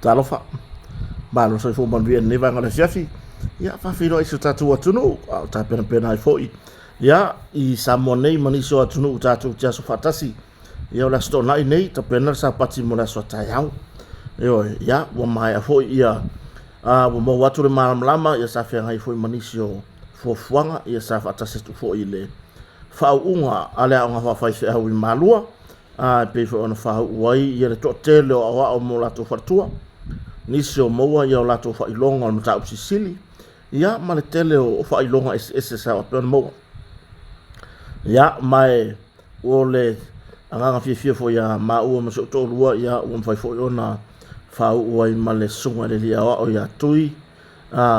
talofa malo so fo man bien ne va ngala fiafi ya fa filo isu tatu atunu ta pena ai foi ya I samone mani so atunu tatu tia so fatasi ya la sto nai nei ta pena sa pati mo la so tayau yo ya wa mai a foi ya wa mo watu le lama ya sa fe ngai foi mani so fo fuanga ya sa fatasi tu foi le fa unga ala nga fa fa wi malua pe fo ona fa wai ya le totele o mo la to fatua nisio moa ya la to fa ilonga no ta usisili ya ma le tele o fa ilonga ese sa pe mo ya mai o le anga fi fo ya ma o mo so to lua ya o fa fo ona fa wai ma le sunga le ya o ya tui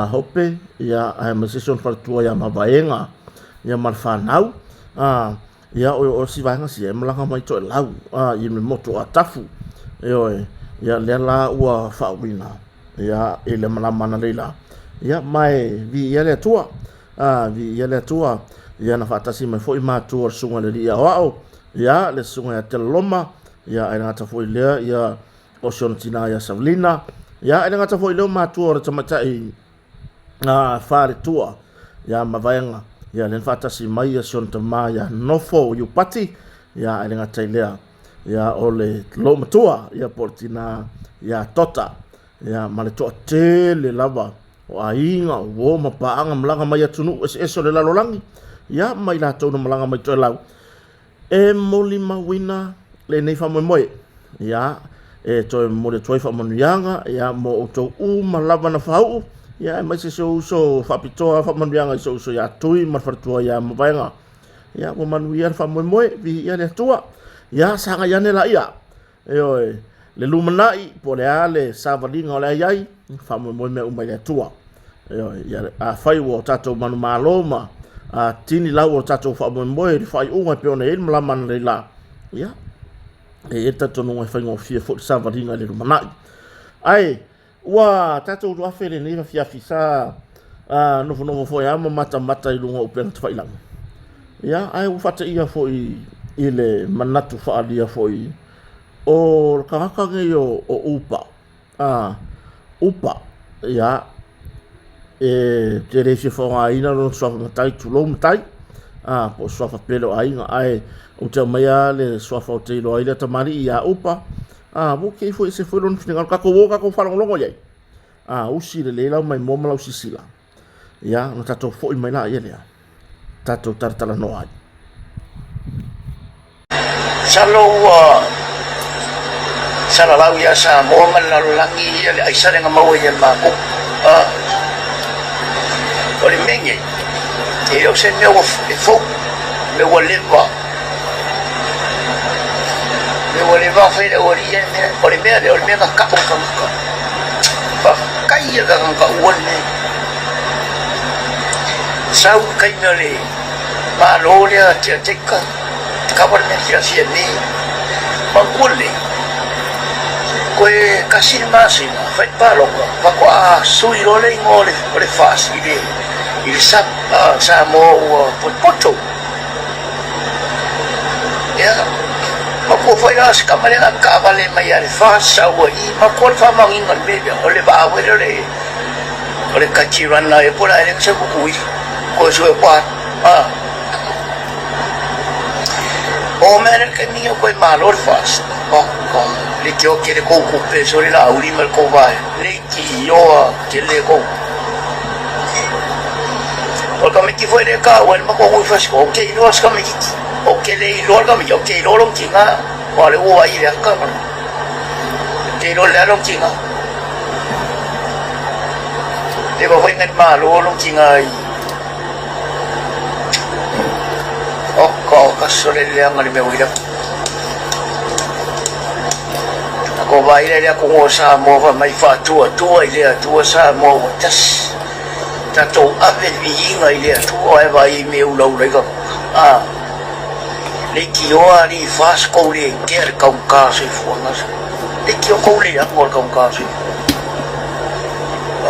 hope ya ai ma se son fatua ya ma baenga ya ma fa nau ya o si vanga si e mlanga mai to lau I me moto atafu ya le la ua fa wina ya ele mana leila ya mai vi ya le tua vi ya le tua ya na fatasi mai foi ma tua sunga le ia wao ya le sunga ya teloma ya ina ta foi le ya osiontina ya savlina ya ina ta foi le ma tua tamata fa le tua ya mavaenga ya len fatasi mai ya sionta ma ya nofo yu pati ya ina tailea ya ole lo matua ya portina ya tota ya maleto tele lava o ainga wo mapaanga mlanga mai atunu eso le lalolangi ya mai la tonu mlanga mai to lau e moli mawina le nei fa moe ya e to mo le toi fa monuanga ya mo to malava na fau ya mai se so fa pitoa fa monuanga so ya tui marfatua ya mavaenga ya mo manuia fa moe vi ya le tua ya sanga yane la ia le lumanai po le ale savalinga o le ai fa mo me uma le tua ya a fai wo tato manu maloma tini lau o tato fa mo le fai unga pe ona il mala man le la ya e tato no fai ngo fia fo savalinga le lumanai ai wa tato do afele ni fia fisa no fo ya mata I lunga o pe fai lang ya ai u fata ia fo ile manatu faalia foi o kakanga yo o upa upa ya te refi fo aina no so matai tu lo matai po so fa pelo ainga ai o te maya le so fa te lo ile tamari ya upa bu ke foi se foi no final ka ko fala longo ye usi le la mai moma la usisila ya no tato foi mai la ile tato tartala no ai Salo lau ya sa mo man lalu langi ya ai sa nga mau ya ma ko o le mengi e o se meu fo me o leva fe o ri ya o le me ka ko fa kai ya ka won ne sau kai me le ma lo le te ka kabar me ya si ni mangkuli kue kasih masih fai palo pa ko sui lo le ngole le fas il sap sa mo poto ya ma ko fai las kamale na kabale mai ale fas sa wo I ma ko fa mangingan bebe ole ba we le kachiran la e por ale se ko ko so pa o mere che mio quei malor fast con le che ho che le con sori la uri mal ko vai le chi io che le con o come chi foi le ka wen ma ko fas ko che lo ska mi o che le lo ga mi o che lo long kinga o le o ai le ka ma che lo le long kinga le ko foi ngan ma lo long kinga ko kasolele ang ali mewira ko vai le ko sa mo fa mai fa tua ile tua sa mo tas ta to ave vinga ile tua e vai me u lo le ko le ki o ali fas ko le ker ka ka se fuangas le ki o ko le ko ka se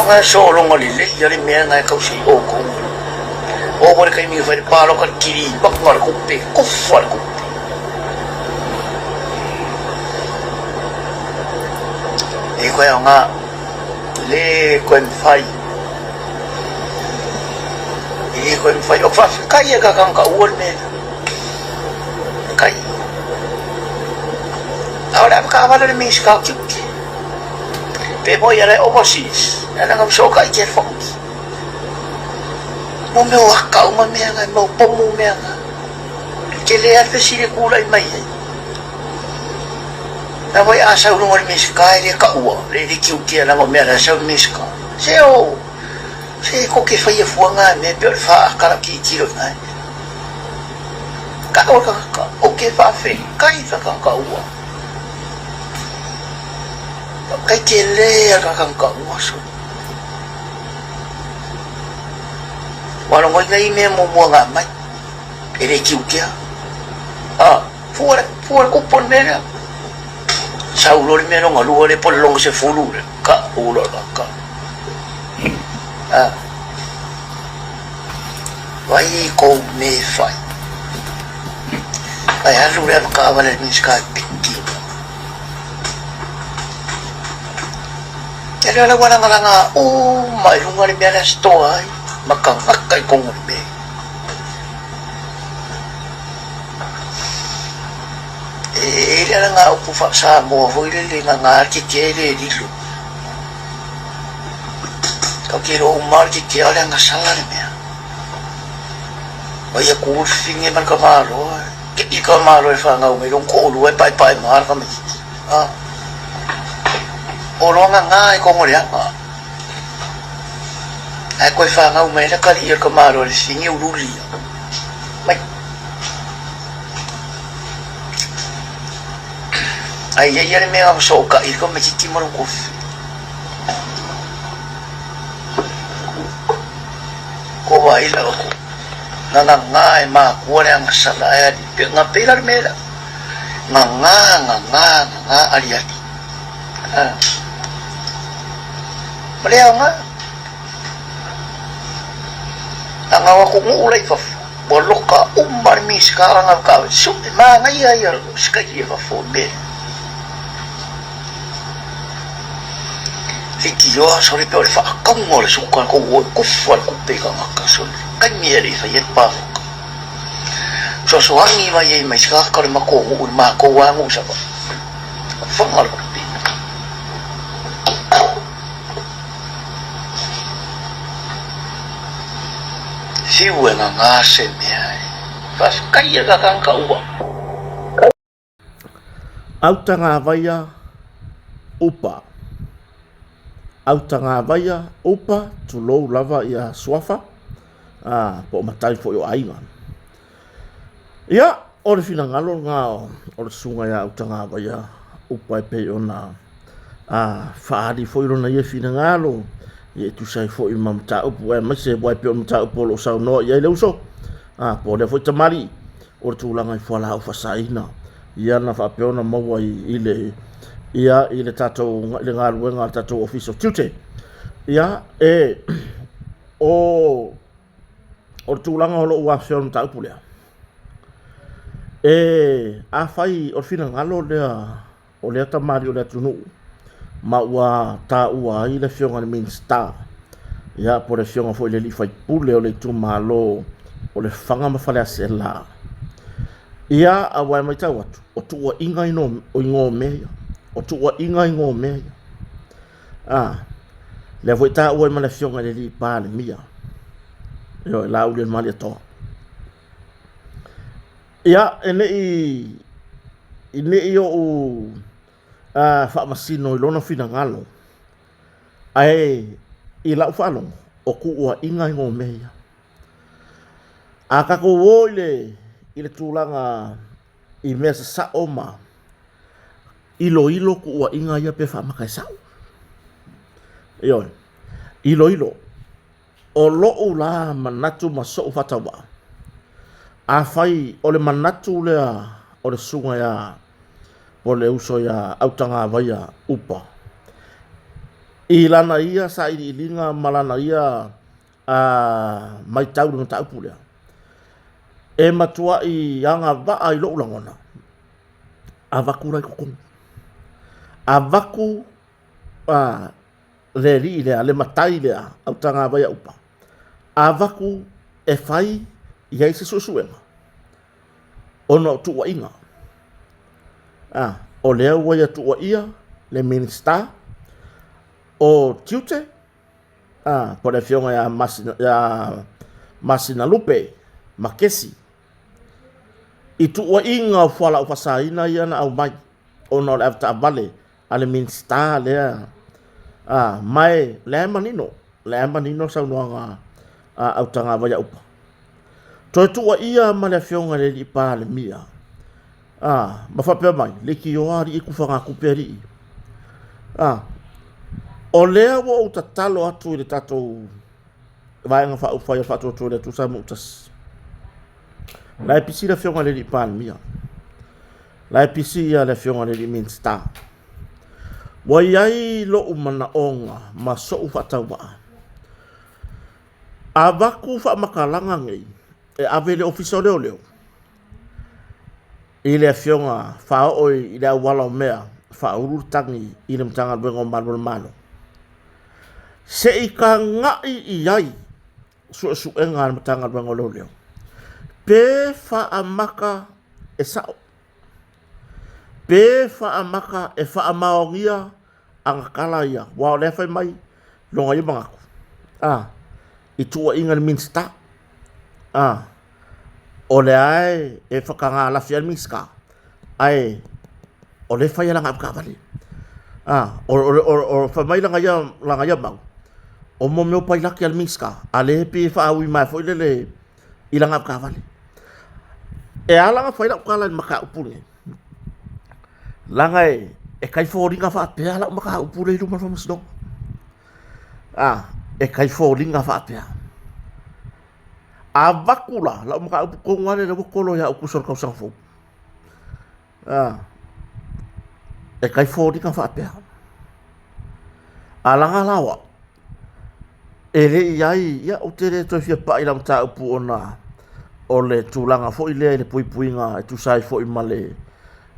nga so lo ngoli le ya le me nga ka si o ko o por que mi fue palo con kiri bakmar kupe kufar kupe e koe o ngā le koe mwhai e koe mwhai o whawhikai e kakanga uon me kai ahora ka wala le mis ka kiuki pe mo ia le overseas ana ngam so ka ke fonki mo me waka uma me nga mo pomo me nga ke le ar pe sire kula i mai na vai asa uno le mis ka le ka ua le kiuki ana mo me na sa mis ka se ko ke fai fuanga me pe fa ka ki tiro na ka o ke fa fe kai fa ka ua kai ke le ka ua so wala ngoi ngai me mo nga mai ele kiukia fuera ko ponera saulo le me no ngalu le polong se fulu ka ulo ka vai ko me fai ai alu le ka wala ni ska piki ele la wala nga mai lunga le me la stoa makakai kong be ele nga upu fa sa mo foi le nga ki kele dilu ka kero umar ki ke ala nga sala le me o ya ku finge man ka malo ke i ka malo fa nga me long ko lu pai mar ka me o lo nga ko mo ya ai koe whangau mai na kari ia ka maro le singi uruli mai ai ia le mea masoka i ka me kiki maro kofi ko wai la ko nga e maa kua le anga sala e ali pe nga pera le mea nga ali ali malea nga anga wa ko ulai fa boloka umar mi sekarang ka so ma ngai ya sekali fa fo be fiki yo sore pe fa ka mo le suka ko ko fa ko pe ka ka so kan mi ri fa yet pa so angi va ye mai ska ka ma ko wa mo sa fa mal siwa nga se mea pas kaya kakang kauwa autanga vaia upa tu lou lava ia swafa po matai fo yo ainga ia o le fina ngalo nga o le sunga ia autanga vaia upa pe ona faari fo yo na ia fina ngalo ye tu sai fo i mamta upu e mase boy pe mamta upu lo sa no ye le uso po le fo tamari o tu langa i fola o fasaina ia na fa pe ona mo ile tato le ngalu nga tato office tute ia o tu langa lo wa se mamta upu le a fai o fina ngalo le o le tamari o le tunu ma ua ta ua i le fionga le minsta ia po le fionga fo le li fai pule o le tu malo o le fanga ma fale asela ia a wai mai tau atu o tu ua inga ino o ingo mea o tu ua inga ingo mea le voi ta ua ma le fionga le li pa le mia io la u le mali ato ia ene i o fa masino i lona fina ngalo ai i lau whalong o ku ua inga ingo mea a kako woile i le tūlanga i mea sa oma ilo ku ua inga ia pe wha makai sau ion ilo o loo la manatu ma so whatawa a whai o le manatu lea o le sunga ia o le uso ia autanga vaia upa i lana ia sa i linga malana ia mai tau runga tau pulea e matua i anga vaa i lo ulangona a vaku rai kukong a vaku le li le matai le au tanga vai upa avaku e fai ia se susuenga ono tu wa inga o le wa ya tu wa ia le minister o tiute por le fionga ya masina lupe makesi i tu wa inga fala o fasaina ia na au mai ono le afta vale ale minister le mai le manino sa noanga au tanga vai upa to tu wa ia ma le fionga le i pa le mia ma fa pe mai le ki o ari ku fanga ku peri o le wo o tatalo atu le tato vai nga fa fa fa to le tu sa mutas la episi le fionga le i pa le mia la episi ya le fionga le min sta wa yai lo umana onga ma so fa tawa avaku fa makalanga ngai e avele official leo ile fionga fa oi ida wala mea fa urutangi ile mtanga bengo malo se ika ngai iai su enga mtanga bengo leo pe fa amaka e sao pe fa amaka e fa amaongia anga kala ia wa le fa mai longa ia bangaku itu wa inga minsta o le ai e whakanga la fian miska ai o le whai langa apka vale o whamai langa ia mau o mo meu pai laki al miska a le pe whaawi mai fo le i langa apka vale e a langa whai laka la maka upure langa e kai fōringa wha apea la maka upure i ruma whamasno e kai fōringa wha apea a vakula la maka ko ngare le kolo ya ku sor ka sang fo e kai fo di ka fa pe ala lawa ele yai ya o te to fia pa ila mta pu ona o le tulanga fo ile le puipuinga tu sai fo i male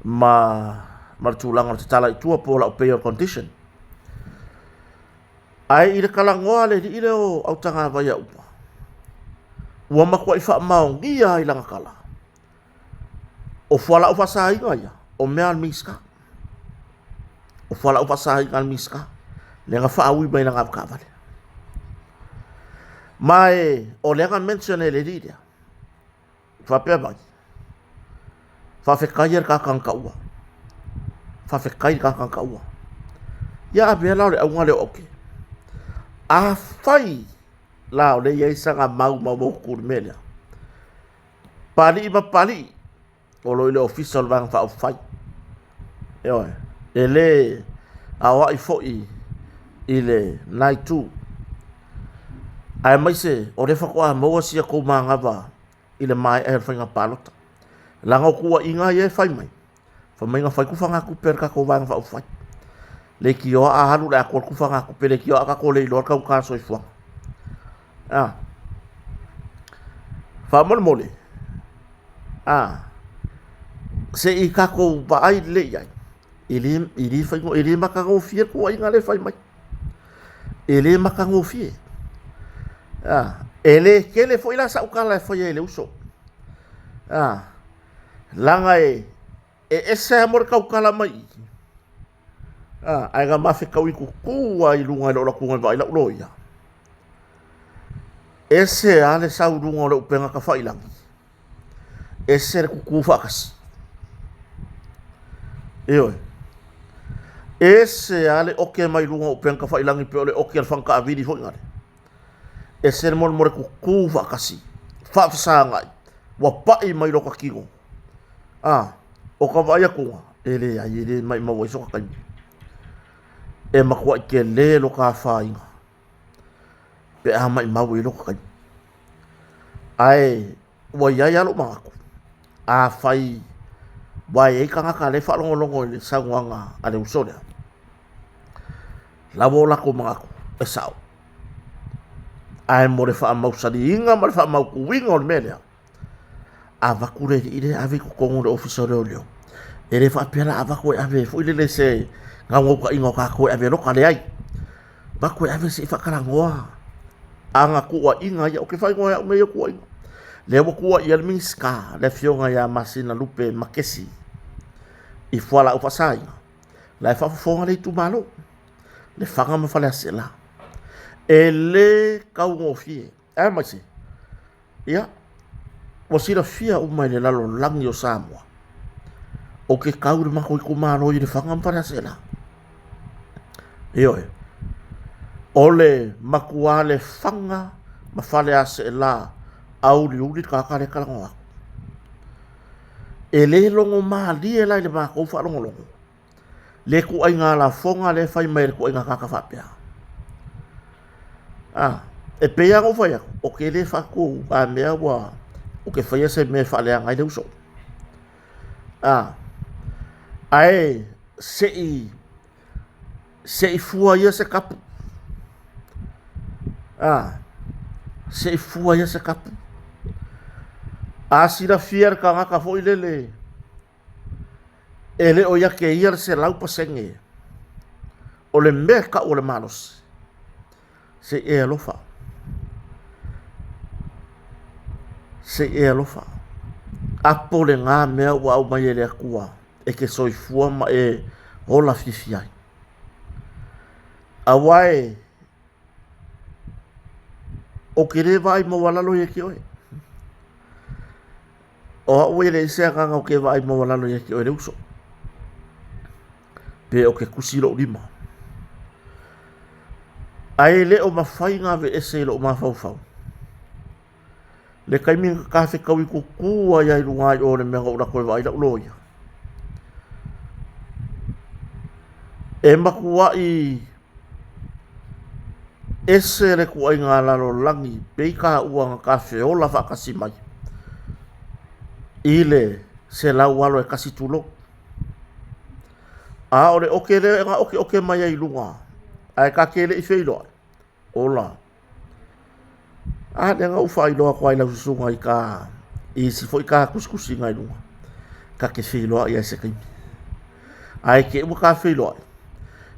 ma tulanga te tala tu po la pay condition ai ile kala ngoa le ile o au tanga va ya upa ua makua i wha maong ia i langa kala. O whala o whasai ngaya, o mea al miska. O whala o whasai ngal miska. Le nga whaawi mai langa apkawale. Mai, o le nga mention e le riria. Whapea mai. Whawhekai er kakang kaua. Whawhekai kakang kaua. Ia abea lau le au ngale oke. A whai lao le yai sanga mau kuri melea. Pali ima pali. O lo ile official vang fa fai. Eoe. Ele awa i foi ile nai tu. Ai mai se o le whakoa maua sia kou maangava ile mai e whainga palota. Langa kua inga ye fai mai. Fa mai nga fai kufanga ku per ka ko vang fa fai. Le ki o a halu le a kua kufanga ku per le ki o a ka ko le ilo ka uka so i fuanga. Fa mole. Se i kako ba ai le ai. Ili fai ngo ili maka ngo fie ko ai ngale fai mai. Ili maka ngo fie. Ele kele foi la sa ukala foi ele uso. Langa e ese amor ka ukala mai. Ai ga mafe ka wi ku ai lunga lo ku ngai vai la loia. Ese ale sa lunga lo penga ka fai lang. Ese ku fakas. Eo. Ese ale oke mai lunga penga ka fai lang pe ole oke al fanka avidi foi ngale. E ser mon more ku vakasi fa ngai wa pai mai lo ka kingo o ka vai ku ele ai ele mai ma so ka e ma kwa ke le lo ka fai pe a mai ma lo ka ai wa ya lo ma ku a fai wa e ka ka le fa longo le sangwanga ale usole la bola ku ma ku e sao ai more fa mau sadi inga more fa mau kuinga on melea ava kure ide ave ku kongo de officer olio e le whaapera a wako e ave fui le se ngā ngoka ingo ka koe ave roka le ai wako e ave se whakarangoa anga kua inga ia o ke whaingoa ia umei o kua inga le wa kua ia le minska le fionga ia masina lupe makesi i fuala upasai la e whafafonga le tu malo le whanga mawhale asela e le kau ngofie e mai se ia wa sira fia umai le lalo langi o Samoa o ke kau le mako i kumaro i le whanga mawhale asela ioe o le makua le whanga mawhale asela au li uli kakare kalangoa e le longo maali e lai le mako ufa longo longo le ku ai ngā la fonga le fai mai le ku ai ngā kakawhapea e pea ngau fai ako o ke le whaku a mea wa o ke whaia se me whale a ngai le uso ai se i fua ia se kapu se i fua ia se kapu a sira fier ka ngaka fo ilele ele o ya ke ia se lau pasenge o le meka o le manos se e alofa apo le ngā mea ua au mai ele akua e ke soifua ma e hola fifi ai awae o ke re vai mo walalo ye ki oe o ue le se kanga o ke vai mo walalo ye ki oe le uso pe o ke kusiro lima ai le o mawhai ngā ve ese le o mawhau le kaimi ka fe kawi ko kua ia i runga i o le mea ura koe vai la uloia e makua i ese le kua i ngā lalo langi pei ka ua ngā ka fe o la whakasi mai i le se lau alo e kasi tulo a ore oke le nga oke mai ai lunga ai ka kele i feilo ola a le nga ufa i loa kwai la susunga i ka i si foi ka kuskusi ngai lunga ka ke feilo ai se kai ai ke u ka feilo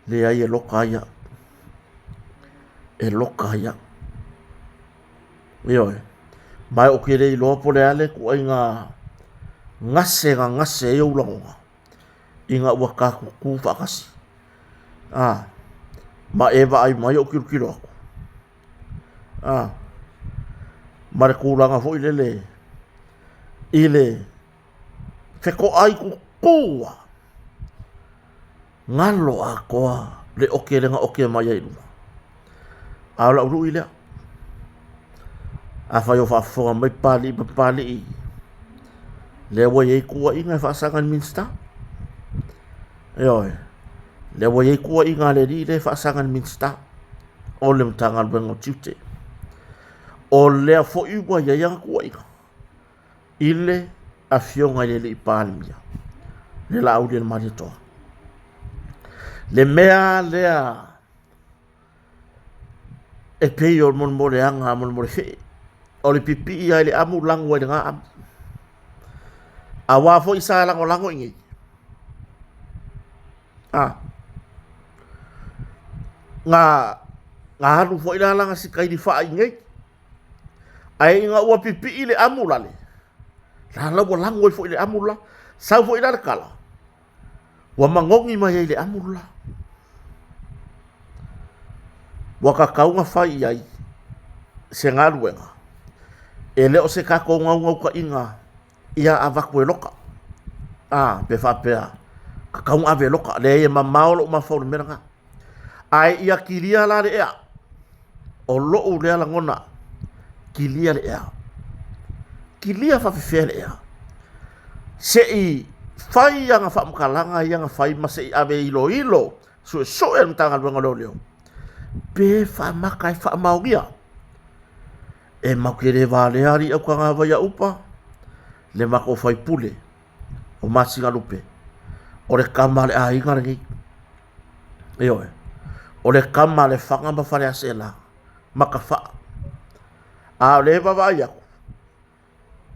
le ai e loka ia yo mai oke le i loa pole ale ku ai nga ngase e ulangonga inga ua ka ku whakasi ma ewa ai mai o kilo ako ma re kūranga fo i le wheko ai ku kua ngalo a koa le oke renga oke mai ai luma aula uru i lea a whai o whafonga mai pali le wa ye kua inga whaasangan minsta Eoi, le wa ye kua inga le ri le whaasangan minsta o le mtanga luengo tiute o lea fo iwa ya yang kua inga ile a fionga le i pālimia le la au le maritoa le mea lea e pei o mon mo le anga mon mo le fe o le pipi ia le amu lango le nga am a wa fo isa lango ingi nga haru fo ila langa si kai di fa ingi ai nga ua pipi ile amu lale la lango fo ile amu la sa fo ila kala wa mangongi mai ile amu la waka kaunga fai ai se ngaruenga ele o se ka ko ngau ka inga ia avaku e loka pe fa pea ka kaunga ave loka le e mamaolo ma fo meranga ai ia kilia la le ea o lo u le la ngona kilia le ea kilia fa fe le ea se i fai yang fa mkalanga yang fai ma se ave ilo so en tanga lo leo pe fa makai fa mauria e makere vale ari au kanga vai upa le mako fai pule o masinga lupe o le kamale a inga ngi yo o le kamale fanga ba fale asela makafa a le baba ya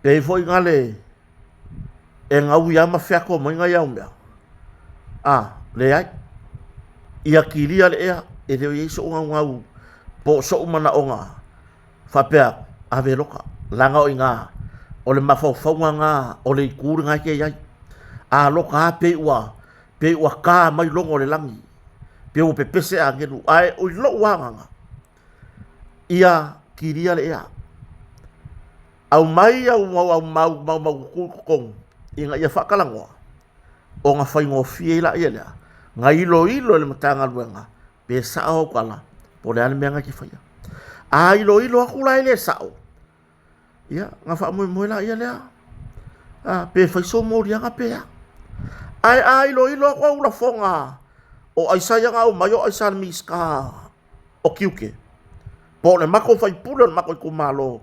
pe foi ngale e ngau ia mawhiako mai ngai au mea. Le ai. Ia kiria le ea, e reo iei so ngau po so umana o ngā. Whapea, ave loka, langa o i ngā, o le mawhauwhaunga ngā, o le ikūri ngai ke iai. Loka a pe ua kā mai longo le langi. Pe ua pepese a ngenu, ai ui lo wanganga. Ia kiria le ea. Au mai au mau kukong, inga ia whakalangoa. O ngā whaingo fie la ia lea. Ngā ilo le matanga luenga. Pe sao kala. Po le ane meanga ki whaia. Ilo aku lai le sao. Ia, ngā wha la ia lea. Pe whaiso mōri anga pe ya. Ai ilo aku au la whonga. O aisaya ngā o mai o aisaya miska. O kiuke. Po le mako whaipula le mako i kumalo.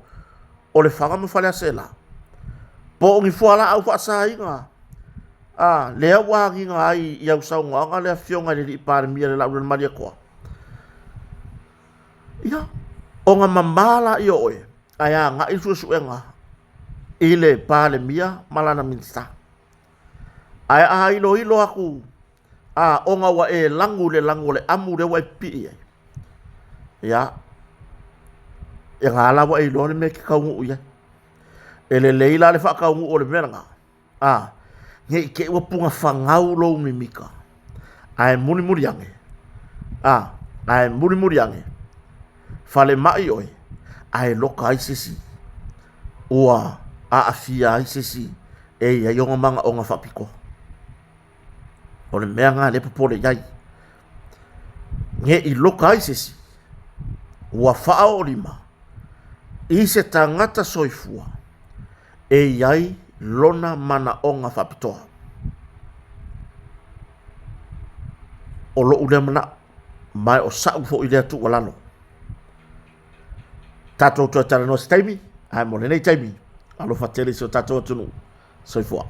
O le whanga mo whalea sela. Po ngi fuala au whaasa inga. Lea wāngi ngā ai i au sau ngā lea whionga le li pāre mia le lau le maria koa. Ia, o ngā mamala i oe, ai a ngā isu suenga, i le pāle mia malana minsta. Ai a ilo aku, o ngā wa e langu le amu le wai pi ai. Ia, e ngā la wa e ilo le me ki kaungu ia. E le leila le wha kaungu o le meranga. Nge i ke ua punga whangau lo mimika. Ai muri ange. Ai muri ange. Fale mai oi. Ai loka ai sisi. Ua afia ai sisi. E ia yonga manga o ngā whapiko. O le mea ngā lepa pole iai. Nge i loka ai sisi. Ua wha o lima. I se tangata soifua. E iai lona mana o ngā whapitoa. O lo ule mana mai o sau fo i lea tu walano. Tatou tua tala no se taimi, ai mo lenei taimi, alo fatele so tatou atunu, soifua.